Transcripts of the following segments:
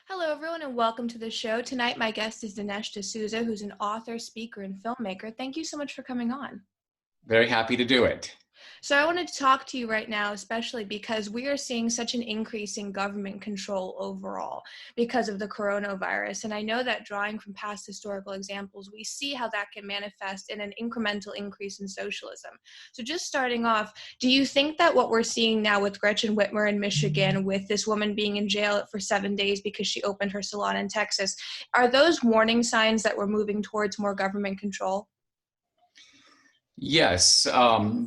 Hello, everyone, and welcome to the show. Tonight, my guest is Dinesh D'Souza, who's an author, speaker, and filmmaker. Thank you so much for coming on. Very happy to do it. So, I wanted to talk to you right now, especially because we are seeing such an increase in government control overall because of the coronavirus. And I know that drawing from past historical examples, we see how that can manifest in an incremental increase in socialism. So, just starting off, do you think that what we're seeing now with Gretchen Whitmer in Michigan, with this woman being in jail for 7 days because she opened her salon in Texas, are those warning signs that we're moving towards more government control? Yes,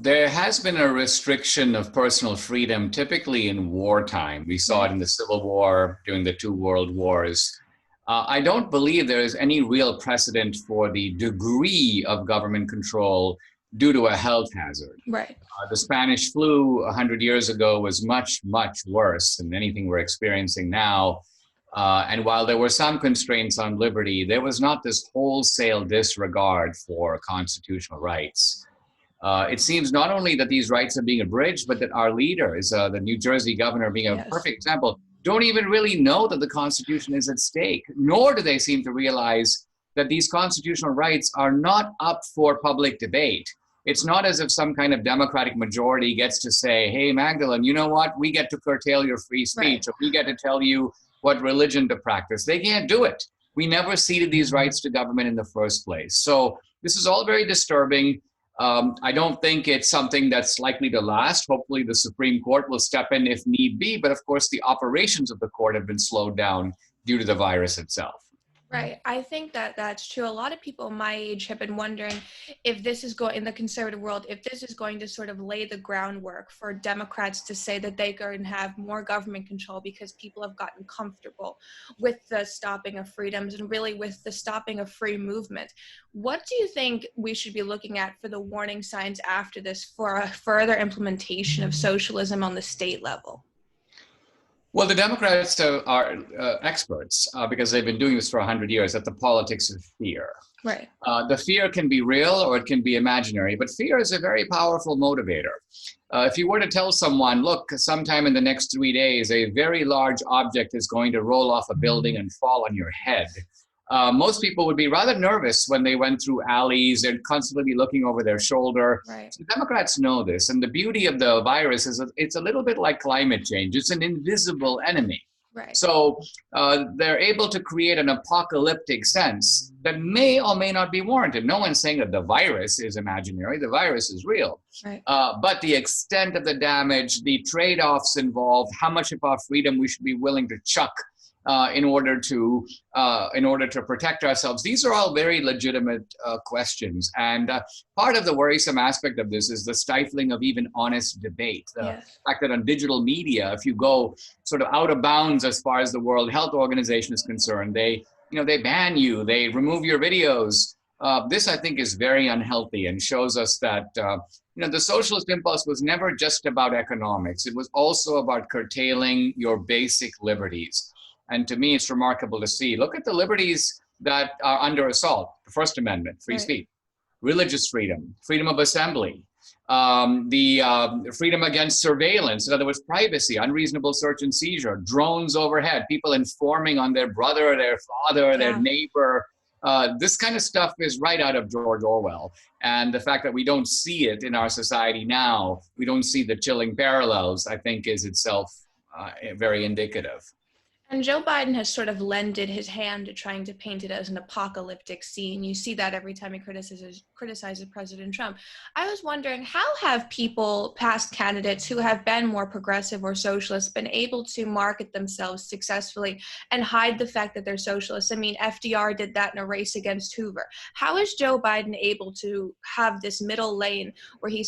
there has been a restriction of personal freedom, typically in wartime. We saw it in the Civil War, during the two world wars. I don't believe there is any real precedent for the degree of government control due to a health hazard. Right. The Spanish flu 100 years ago was much, much worse than anything we're experiencing now. And while there were some constraints on liberty, there was not this wholesale disregard for constitutional rights. It seems not only that these rights are being abridged, but that our leaders, the New Jersey governor being a Yes. perfect example, don't even really know that the Constitution is at stake, nor do they seem to realize that these constitutional rights are not up for public debate. It's not as if some kind of Democratic majority gets to say, hey, Magdalene, you know what? We get to curtail your free speech, Right. or we get to tell you what religion to practice. They can't do it. We never ceded these rights to government in the first place. So this is all very disturbing. I don't think it's something that's likely to last. Hopefully the Supreme Court will step in if need be. But of course, the operations of the court have been slowed down due to the virus itself. Right. I think that that's true. A lot of people my age have been wondering if this is going in the conservative world, if this is going to sort of lay the groundwork for Democrats to say that they can have more government control because people have gotten comfortable with the stopping of freedoms and really with the stopping of free movement. What do you think we should be looking at for the warning signs after this for a further implementation of socialism on the state level? Well, the Democrats are experts because they've been doing this for 100 years at the politics of fear. Right. The fear can be real or it can be imaginary, but fear is a very powerful motivator. If you were to tell someone, look, sometime in the next 3 days, a very large object is going to roll off a building and fall on your head, most people would be rather nervous when they went through alleys and constantly looking over their shoulder. Right. So Democrats know this. And the beauty of the virus is that it's a little bit like climate change. It's an invisible enemy. Right. So they're able to create an apocalyptic sense that may or may not be warranted. No one's saying that the virus is imaginary. The virus is real. Right. But the extent of the damage, the trade-offs involved, how much of our freedom we should be willing to chuck in order to protect ourselves. These are all very legitimate questions. And part of the worrisome aspect of this is the stifling of even honest debate. The Yes. fact that on digital media, if you go sort of out of bounds as far as the World Health Organization is concerned, they ban you, they remove your videos. This, I think, is very unhealthy and shows us that the socialist impulse was never just about economics. It was also about curtailing your basic liberties. And to me, it's remarkable to see. Look at the liberties that are under assault. The First Amendment, free Right. speech, religious freedom, freedom of assembly, the freedom against surveillance, in other words, privacy, unreasonable search and seizure, drones overhead, people informing on their brother, their father, their Yeah. neighbor. This kind of stuff is right out of George Orwell. And the fact that we don't see it in our society now, we don't see the chilling parallels, I think is itself very indicative. And Joe Biden has sort of lended his hand to trying to paint it as an apocalyptic scene. You see that every time he criticizes President Trump. I was wondering, how have people, past candidates who have been more progressive or socialist, been able to market themselves successfully and hide the fact that they're socialists? I mean, FDR did that in a race against Hoover. How is Joe Biden able to have this middle lane where he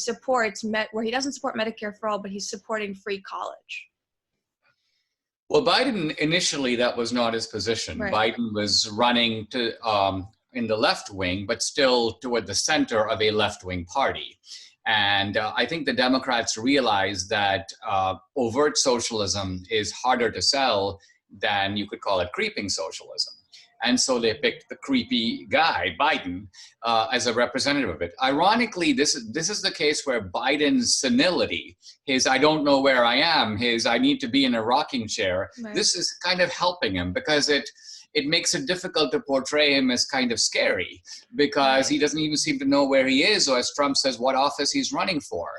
where he doesn't support Medicare for all, but he's supporting free college? Well, Biden, initially, that was not his position. Right. Biden was running in the left wing, but still toward the center of a left wing party. And I think the Democrats realized that overt socialism is harder to sell than you could call it creeping socialism. And so they picked the creepy guy, Biden, as a representative of it. Ironically, this is the case where Biden's senility, his "I don't know where I am," his "I need to be in a rocking chair," Right. this is kind of helping him, because it makes it difficult to portray him as kind of scary, because he doesn't even seem to know where he is, or as Trump says, what office he's running for.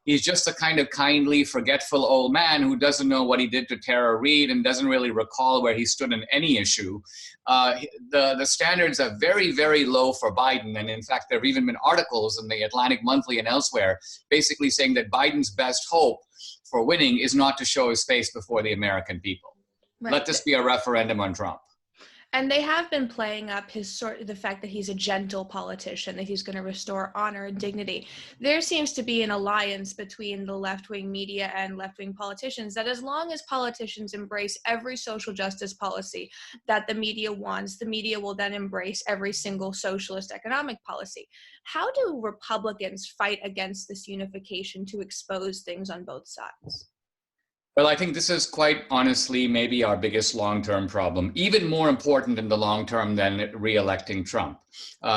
He's just a kind of kindly, forgetful old man who doesn't know what he did to Tara Reade and doesn't really recall where he stood in any issue. The standards are very, very low for Biden. And in fact, there have even been articles in the Atlantic Monthly and elsewhere basically saying that Biden's best hope for winning is not to show his face before the American people. Right. Let this be a referendum on Trump. And they have been playing up the fact that he's a gentle politician, that he's going to restore honor and dignity. There seems to be an alliance between the left-wing media and left-wing politicians that as long as politicians embrace every social justice policy that the media wants, the media will then embrace every single socialist economic policy. How do Republicans fight against this unification to expose things on both sides? Well, I think this is quite honestly maybe our biggest long-term problem, even more important in the long term than re-electing Trump.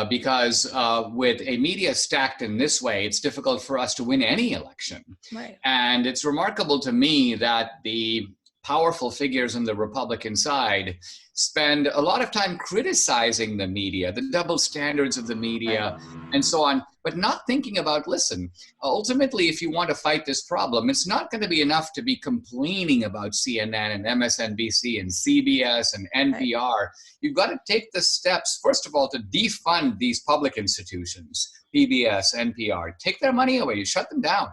Because with a media stacked in this way, it's difficult for us to win any election. Right. And it's remarkable to me that the powerful figures on the Republican side spend a lot of time criticizing the media, the double standards of the media, and so on, but not thinking about, listen, ultimately, if you want to fight this problem, it's not going to be enough to be complaining about CNN and MSNBC and CBS and NPR. You've got to take the steps, first of all, to defund these public institutions, PBS, NPR, take their money away, you shut them down.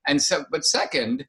And so, but second,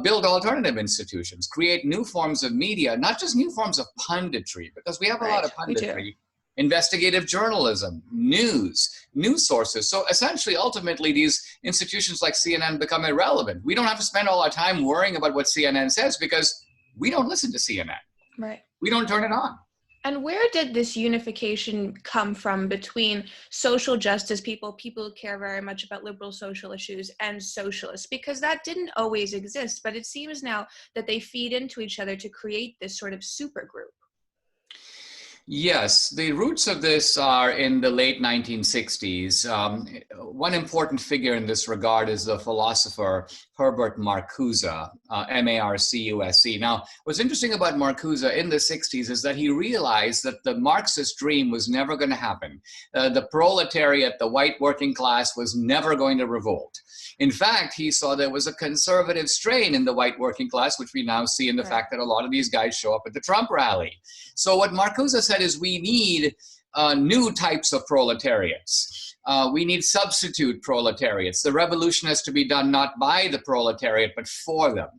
build alternative institutions, create new forms of media, not just new forms of punditry, because we have a lot of punditry, investigative journalism, news sources. So essentially, ultimately, these institutions like CNN become irrelevant. We don't have to spend all our time worrying about what CNN says because we don't listen to CNN. Right. We don't turn it on. And where did this unification come from between social justice people who care very much about liberal social issues, and socialists? Because that didn't always exist, but it seems now that they feed into each other to create this sort of supergroup. Yes, the roots of this are in the late 1960s. One important figure in this regard is the philosopher Herbert Marcuse, Marcuse. Now, what's interesting about Marcuse in the 60s is that he realized that the Marxist dream was never going to happen. The proletariat, the white working class, was never going to revolt. In fact, he saw there was a conservative strain in the white working class, which we now see in the fact that a lot of these guys show up at the Trump rally. So what Marcuse said is we need new types of proletariats. We need substitute proletariats. The revolution has to be done not by the proletariat, but for them.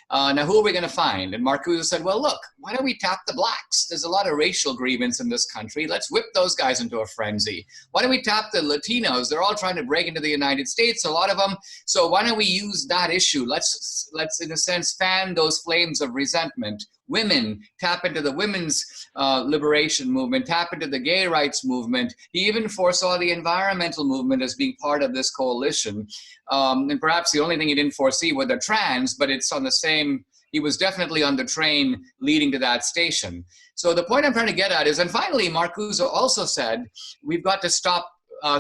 Now, who are we going to find? And Marcuse said, well, look, why don't we tap the blacks? There's a lot of racial grievance in this country. Let's whip those guys into a frenzy. Why don't we tap the Latinos? They're all trying to break into the United States, a lot of them. So why don't we use that issue? Let's in a sense, fan those flames of resentment. Women, tap into the women's liberation movement, tap into the gay rights movement. He even foresaw the environmental movement as being part of this coalition. And perhaps the only thing he didn't foresee were the trans, but it's on the same, he was definitely on the train leading to that station. So the point I'm trying to get at is, and finally, Marcuse also said, we've got to stop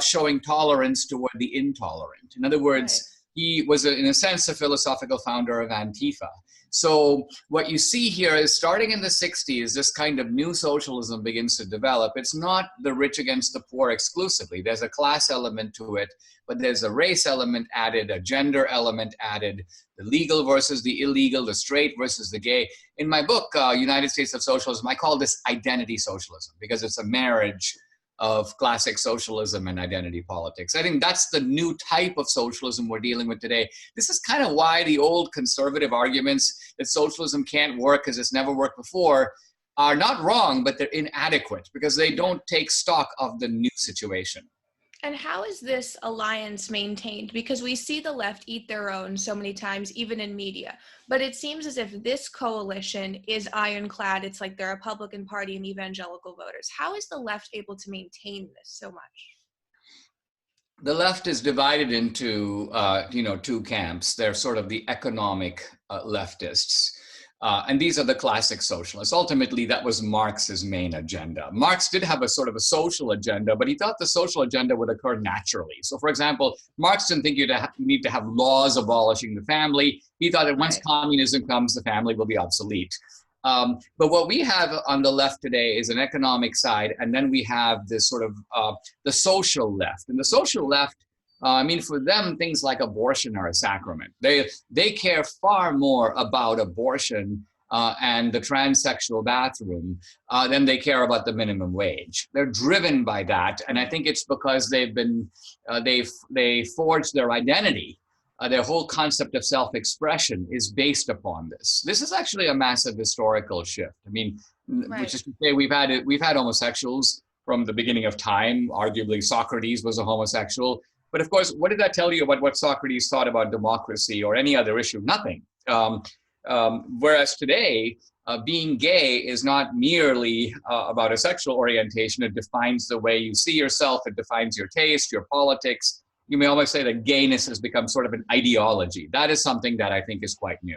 showing tolerance toward the intolerant. In other words, he was, in a sense, a philosophical founder of Antifa. So what you see here is starting in the 60s, this kind of new socialism begins to develop. It's not the rich against the poor exclusively. There's a class element to it, but there's a race element added, a gender element added, the legal versus the illegal, the straight versus the gay. In my book, United States of Socialism, I call this identity socialism because it's a marriage of classic socialism and identity politics. I think that's the new type of socialism we're dealing with today. This is kind of why the old conservative arguments that socialism can't work because it's never worked before are not wrong, but they're inadequate because they don't take stock of the new situation. And how is this alliance maintained? Because we see the left eat their own so many times, even in media. But it seems as if this coalition is ironclad. It's like the Republican Party and evangelical voters. How is the left able to maintain this so much? The left is divided into, two camps. They're sort of the economic leftists. And these are the classic socialists. Ultimately, that was Marx's main agenda. Marx did have a sort of a social agenda, but he thought the social agenda would occur naturally. So, for example, Marx didn't think you need to have laws abolishing the family. He thought that once communism comes, the family will be obsolete. But what we have on the left today is an economic side, and then we have this sort of the social left. And the social left, I mean, for them, things like abortion are a sacrament. They care far more about abortion and the transsexual bathroom than they care about the minimum wage. They're driven by that, and I think it's because they forged their identity. Their whole concept of self-expression is based upon this. This is actually a massive historical shift. I mean, which is to say, we've had homosexuals from the beginning of time. Arguably, Socrates was a homosexual. But of course, what did that tell you about what Socrates thought about democracy or any other issue? Nothing. Whereas today, being gay is not merely about a sexual orientation. It defines the way you see yourself. It defines your taste, your politics. You may almost say that gayness has become sort of an ideology. That is something that I think is quite new.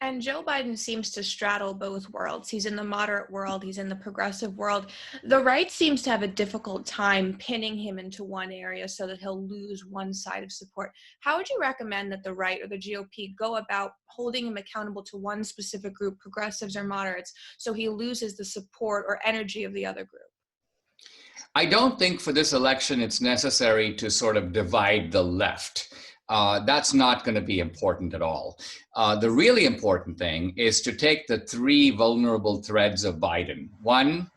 And Joe Biden seems to straddle both worlds. He's in the moderate world, he's in the progressive world. The right seems to have a difficult time pinning him into one area so that he'll lose one side of support. How would you recommend that the right or the GOP go about holding him accountable to one specific group, progressives or moderates, so he loses the support or energy of the other group? I don't think for this election it's necessary to sort of divide the left. That's not going to be important at all. The really important thing is to take the three vulnerable threads of Biden. One,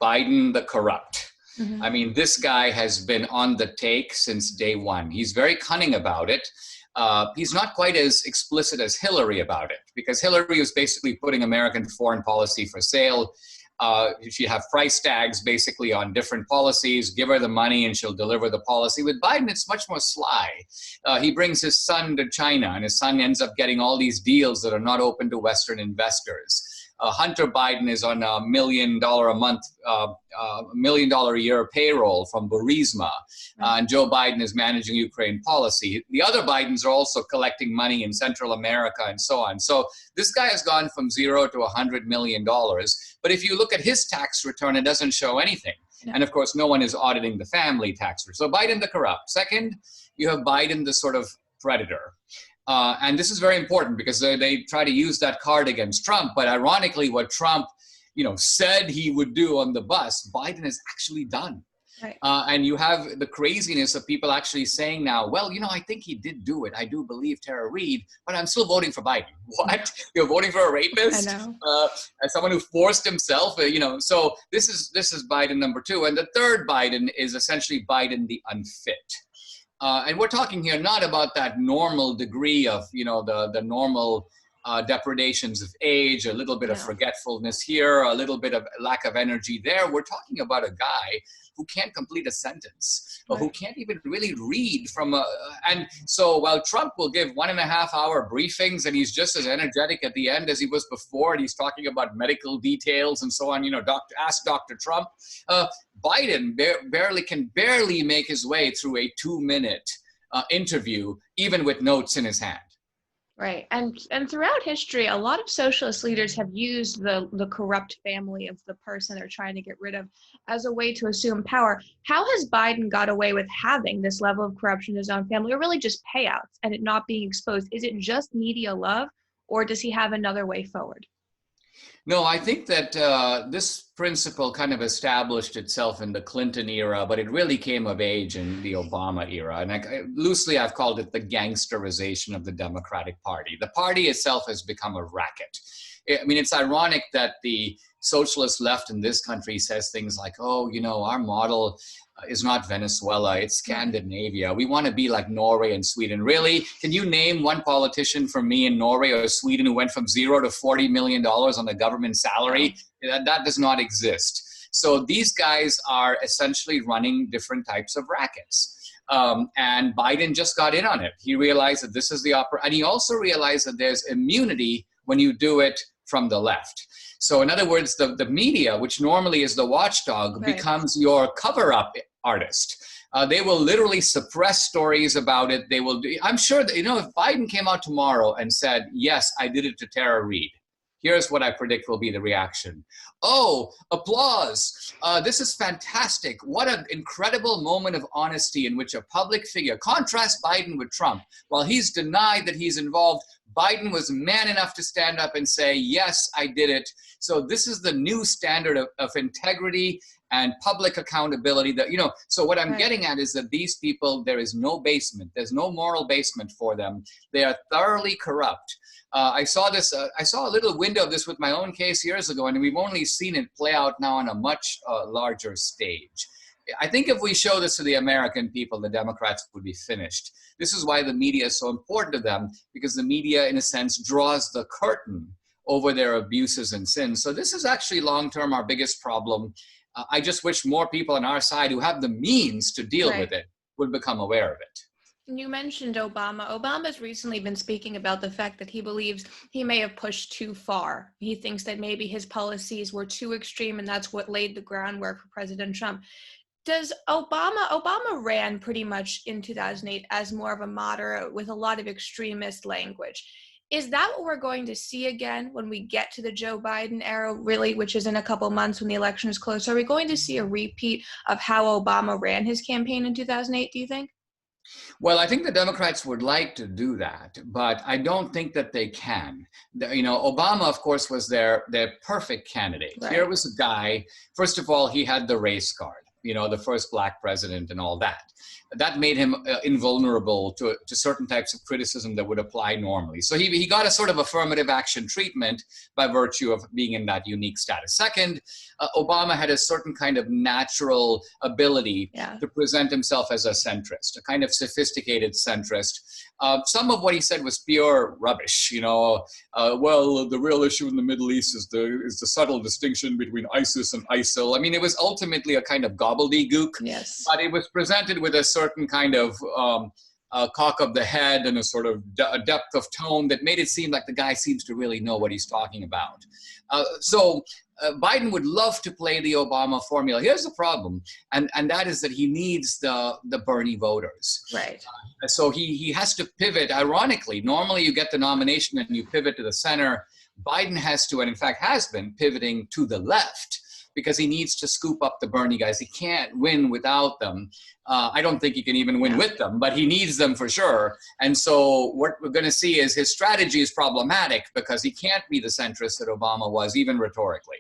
Biden the corrupt. Mm-hmm. I mean, this guy has been on the take since day one. He's very cunning about it. He's not quite as explicit as Hillary about it, because Hillary was basically putting American foreign policy for sale. She'd have price tags basically on different policies, give her the money and she'll deliver the policy. With Biden, it's much more sly. He brings his son to China and his son ends up getting all these deals that are not open to Western investors. Hunter Biden is on $1 million a month, $1 million a year payroll from Burisma. And Joe Biden is managing Ukraine policy. The other Bidens are also collecting money in Central America and so on. So this guy has gone from $0 to $100 million. But if you look at his tax return, it doesn't show anything. Yeah. And of course, no one is auditing the family tax return. So Biden the corrupt. Second, you have Biden the sort of predator. And this is very important because they try to use that card against Trump. But ironically, what Trump, said he would do on the bus, Biden has actually done. Right. And you have the craziness of people actually saying now, well, I think he did do it. I do believe Tara Reid, but I'm still voting for Biden. What? You're voting for a rapist? I know. As someone who forced himself, So this is Biden number two. And the third Biden is essentially Biden the unfit. And we're talking here not about that normal degree of, the normal depredations of age, a little bit of forgetfulness here, a little bit of lack of energy there. We're talking about a guy who can't complete a sentence, or who can't even really read from and so while Trump will give 1.5-hour briefings and he's just as energetic at the end as he was before, and he's talking about medical details and so on, ask Dr. Trump, Biden can barely make his way through a 2-minute interview, even with notes in his hand. Right. And throughout history, a lot of socialist leaders have used the corrupt family of the person they're trying to get rid of as a way to assume power. How has Biden got away with having this level of corruption in his own family, or really just payouts and it not being exposed? Is it just media love, or does he have another way forward? No, I think that this principle kind of established itself in the Clinton era, but it really came of age in the Obama era. And loosely, I've called it the gangsterization of the Democratic Party. The party itself has become a racket. I mean, it's ironic that the socialist left in this country says things like, oh, our model is not Venezuela, it's Scandinavia. We want to be like Norway and Sweden. Really? Can you name one politician from me in Norway or Sweden who went from $0 to $40 million on the government salary? That does not exist. So these guys are essentially running different types of rackets. And Biden just got in on it. He realized that this is and he also realized that there's immunity when you do it from the left. So in other words, the media, which normally is the watchdog, becomes your cover-up artist. They will literally suppress stories about it. They will do, I'm sure that, if Biden came out tomorrow and said, yes, I did it to Tara Reid, Here's what I predict will be the reaction. Oh, applause. This is fantastic. What an incredible moment of honesty in which a public figure, contrast Biden with Trump. While he's denied that he's involved, Biden was man enough to stand up and say, yes, I did it. So this is the new standard of integrity and public accountability that, so what I'm getting at is that these people, there is no basement. There's no moral basement for them. They are thoroughly corrupt. I saw a little window of this with my own case years ago, and we've only seen it play out now on a much larger stage. I think if we show this to the American people, the Democrats would be finished. This is why the media is so important to them, because the media, in a sense, draws the curtain over their abuses and sins. So this is actually long-term our biggest problem. I just wish more people on our side who have the means to deal with it would become aware of it. You mentioned Obama. Obama's recently been speaking about the fact that he believes he may have pushed too far. He thinks that maybe his policies were too extreme, and that's what laid the groundwork for President Trump. Does Obama ran pretty much in 2008 as more of a moderate with a lot of extremist language. Is that what we're going to see again when we get to the Joe Biden era, really, which is in a couple months when the election is close? Are we going to see a repeat of how Obama ran his campaign in 2008, do you think? Well, I think the Democrats would like to do that, but I don't think that they can. Obama, of course, was their perfect candidate. Here was a guy, first of all, he had the race card. The first black president and all that. That made him invulnerable to certain types of criticism that would apply normally. So he got a sort of affirmative action treatment by virtue of being in that unique status. Second, Obama had a certain kind of natural ability to present himself as a centrist, a kind of sophisticated centrist. Some of what he said was pure rubbish. Well, the real issue in the Middle East is the subtle distinction between ISIS and ISIL. I mean, it was ultimately a kind of gobbledygook, but it was presented with a certain kind of cock of the head and a sort of a depth of tone that made it seem like the guy seems to really know what he's talking about. So Biden would love to play the Obama formula. Here's the problem, and that is that he needs the Bernie voters. Right. So he has to pivot. Ironically, normally you get the nomination and you pivot to the center. Biden has to, and in fact has been, pivoting to the left, because he needs to scoop up the Bernie guys. He can't win without them. I don't think he can even win with them, but he needs them for sure. And so what we're going to see is his strategy is problematic because he can't be the centrist that Obama was, even rhetorically.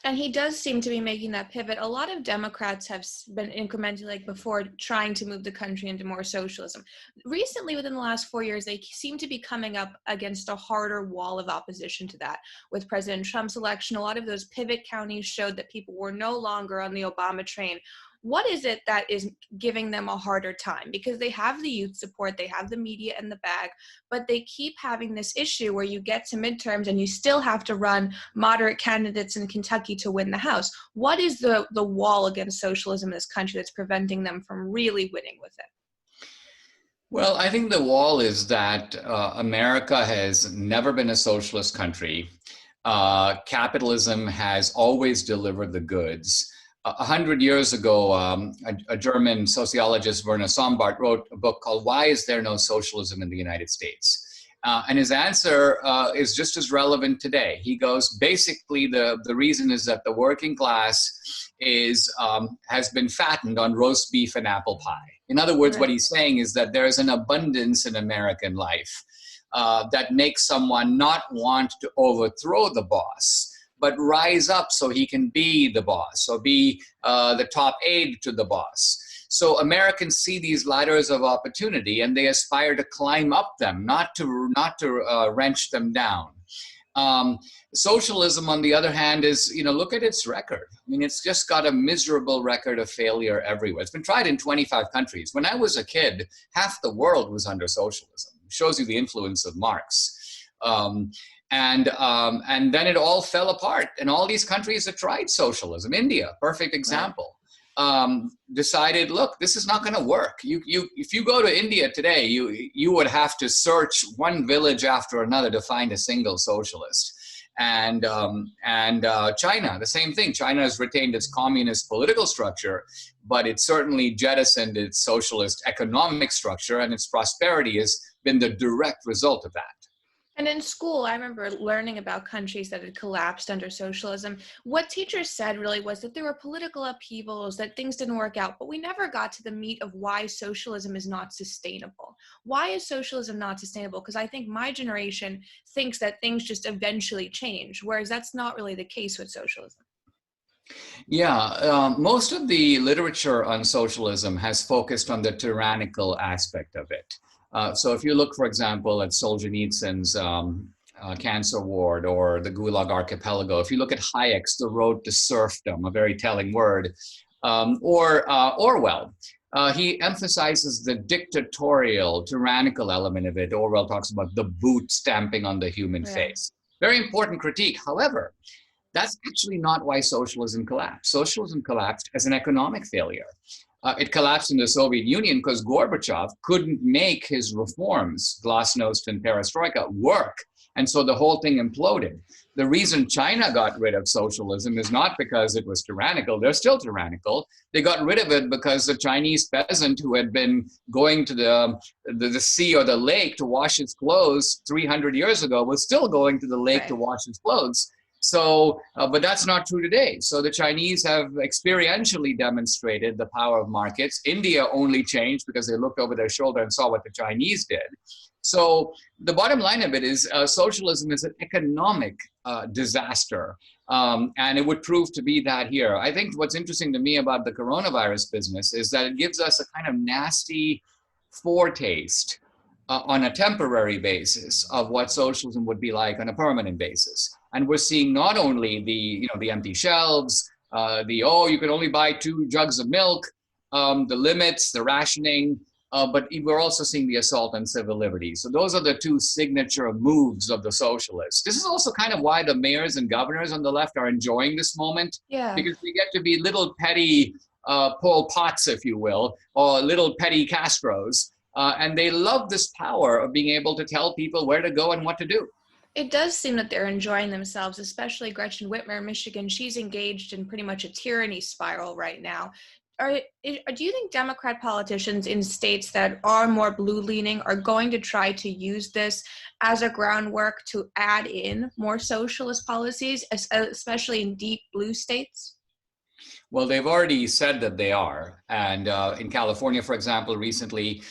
And he does seem to be making that pivot. A lot of Democrats have been incrementally, like before, trying to move the country into more socialism. Recently, within the last 4 years, they seem to be coming up against a harder wall of opposition to that. With President Trump's election, a lot of those pivot counties showed that people were no longer on the Obama train. What is it that is giving them a harder time? Because they have the youth support, they have the media in the bag, but they keep having this issue where you get to midterms and you still have to run moderate candidates in Kentucky to win the House. What is the wall against socialism in this country that's preventing them from really winning with it? Well, I think the wall is that America has never been a socialist country. Capitalism has always delivered the goods. 100 years ago, a German sociologist, Werner Sombart, wrote a book called "Why Is There No Socialism in the United States?" And his answer is just as relevant today. He goes, basically, the reason is that the working class has been fattened on roast beef and apple pie. In other words, what he's saying is that there is an abundance in American life that makes someone not want to overthrow the boss, but rise up so he can be the boss, or be the top aide to the boss. So Americans see these ladders of opportunity and they aspire to climb up them, not to wrench them down. Socialism, on the other hand, is, look at its record. I mean, it's just got a miserable record of failure everywhere. It's been tried in 25 countries. When I was a kid, half the world was under socialism. It shows you the influence of Marx. And then it all fell apart. And all these countries that tried socialism, India, perfect example, decided, look, this is not going to work. If you go to India today, you would have to search one village after another to find a single socialist. And China, the same thing. China has retained its communist political structure, but it certainly jettisoned its socialist economic structure, and its prosperity has been the direct result of that. And in school, I remember learning about countries that had collapsed under socialism. What teachers said really was that there were political upheavals, that things didn't work out, but we never got to the meat of why socialism is not sustainable. Why is socialism not sustainable? Because I think my generation thinks that things just eventually change, whereas that's not really the case with socialism. Yeah, most of the literature on socialism has focused on the tyrannical aspect of it. So if you look, for example, at Solzhenitsyn's cancer ward or the Gulag Archipelago, if you look at Hayek's The Road to Serfdom, a very telling word, or Orwell, he emphasizes the dictatorial, tyrannical element of it. Orwell talks about the boot stamping on the human Yeah. face. Very important critique. However, that's actually not why socialism collapsed. Socialism collapsed as an economic failure. It collapsed in the Soviet Union because Gorbachev couldn't make his reforms, glasnost and perestroika, work. And so the whole thing imploded. The reason China got rid of socialism is not because it was tyrannical. They're still tyrannical. They got rid of it because the Chinese peasant who had been going to the sea or the lake to wash his clothes 300 years ago was still going to the lake to Right. wash his clothes. So, but that's not true today. So the Chinese have experientially demonstrated the power of markets. India only changed because they looked over their shoulder and saw what the Chinese did. So the bottom line of it is socialism is an economic disaster. And it would prove to be that here. I think what's interesting to me about the coronavirus business is that it gives us a kind of nasty foretaste on a temporary basis of what socialism would be like on a permanent basis. And we're seeing not only the empty shelves, you can only buy 2 jugs of milk, the limits, the rationing, but we're also seeing the assault on civil liberties. So those are the 2 signature moves of the socialists. This is also kind of why the mayors and governors on the left are enjoying this moment, Yeah. because they get to be little petty Pol Pots, if you will, or little petty Castros. And they love this power of being able to tell people where to go and what to do. It does seem that they're enjoying themselves, especially Gretchen Whitmer, Michigan. She's engaged in pretty much a tyranny spiral right now. Do you think Democrat politicians in states that are more blue leaning are going to try to use this as a groundwork to add in more socialist policies, especially in deep blue states? Well, they've already said that they are. And in California, for example, recently,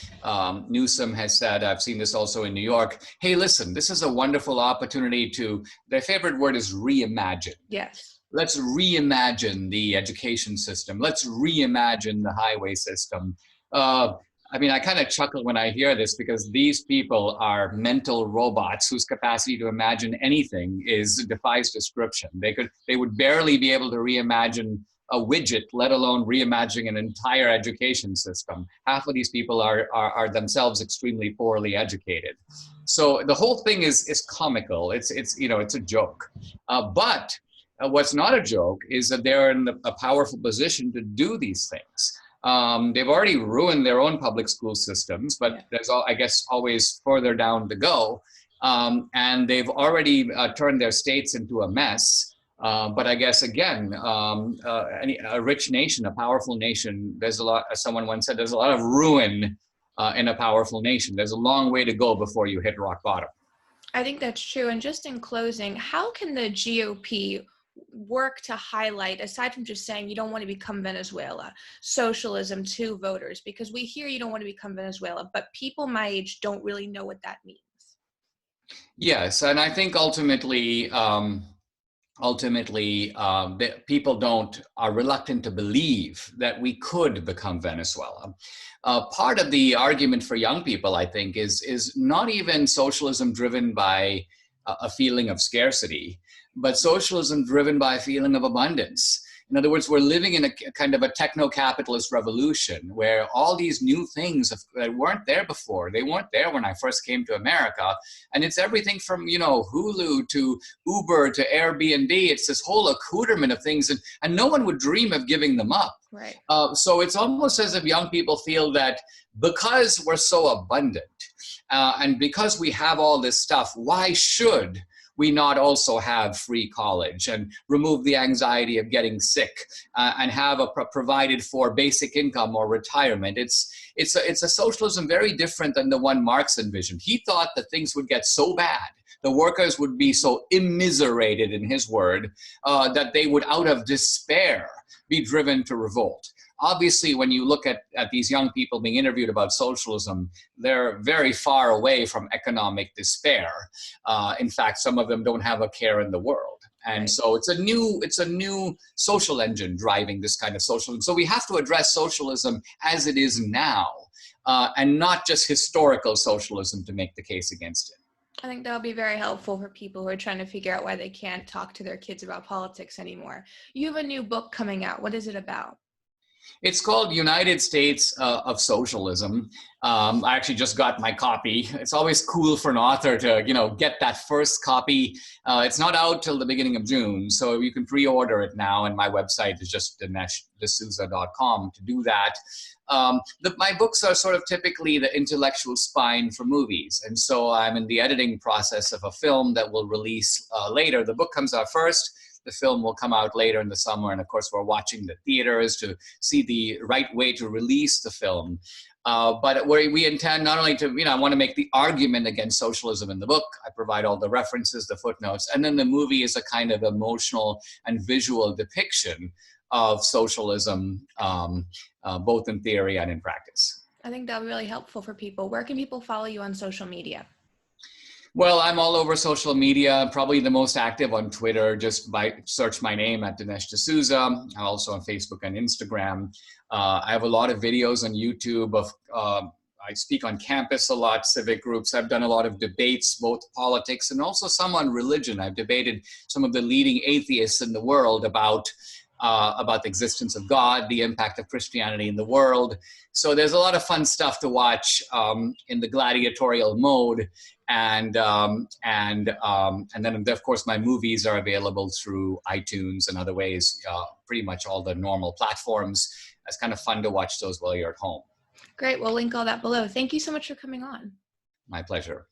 Newsom has said, I've seen this also in New York, hey, listen, this is a wonderful opportunity to, their favorite word is reimagine. Yes. Let's reimagine the education system. Let's reimagine the highway system. I mean, I kind of chuckle when I hear this because these people are mental robots whose capacity to imagine anything defies description. They would barely be able to reimagine a widget, let alone reimagining an entire education system. Half of these people are themselves extremely poorly educated. So the whole thing is comical. It's a joke. But what's not a joke is that they're in a powerful position to do these things. They've already ruined their own public school systems, but there's, I guess, always further down to go. And they've already turned their states into a mess. But I guess, again, a rich nation, a powerful nation, there's a lot, as someone once said, there's a lot of ruin in a powerful nation. There's a long way to go before you hit rock bottom. I think that's true. And just in closing, how can the GOP work to highlight, aside from just saying you don't want to become Venezuela, socialism to voters? Because we hear you don't want to become Venezuela, but people my age don't really know what that means. Yes, and I think ultimately, people are reluctant to believe that we could become Venezuela. Part of the argument for young people, I think, is not even socialism driven by a feeling of scarcity, but socialism driven by a feeling of abundance. In other words, we're living in a kind of a techno-capitalist revolution where all these new things that weren't there before, they weren't there when I first came to America. And it's everything from, Hulu to Uber to Airbnb. It's this whole accoutrement of things, and no one would dream of giving them up. Right. So it's almost as if young people feel that because we're so abundant and because we have all this stuff, why should we not also have free college and remove the anxiety of getting sick and have a provided for basic income or retirement? It's a socialism very different than the one Marx envisioned. He thought that things would get so bad the workers would be so immiserated, in his word, that they would, out of despair, be driven to revolt. Obviously, when you look at these young people being interviewed about socialism, they're very far away from economic despair. In fact, some of them don't have a care in the world. And so it's a new social engine driving this kind of socialism. So we have to address socialism as it is now, and not just historical socialism to make the case against it. I think that'll be very helpful for people who are trying to figure out why they can't talk to their kids about politics anymore. You have a new book coming out. What is it about? It's called United States of Socialism. I actually just got my copy. It's always cool for an author to, get that first copy. It's not out till the beginning of June, so you can pre-order it now, and my website is just DineshD'Souza.com to do that. My books are sort of typically the intellectual spine for movies, and so I'm in the editing process of a film that will release later. The book comes out first. The film will come out later in the summer, and of course we're watching the theaters to see the right way to release the film. But we intend not only to, I want to make the argument against socialism in the book. I provide all the references, the footnotes, and then the movie is a kind of emotional and visual depiction of socialism, both in theory and in practice. I think that'll be really helpful for people. Where can people follow you on social media? Well, I'm all over social media, probably the most active on Twitter, just by search my name at Dinesh D'Souza. I'm also on Facebook and Instagram. I have a lot of videos on YouTube of, I speak on campus a lot, civic groups. I've done a lot of debates, both politics and also some on religion. I've debated some of the leading atheists in the world about the existence of God, the impact of Christianity in the world. So there's a lot of fun stuff to watch in the gladiatorial mode. And then, of course, my movies are available through iTunes and other ways, pretty much all the normal platforms. It's kind of fun to watch those while you're at home. Great. We'll link all that below. Thank you so much for coming on. My pleasure.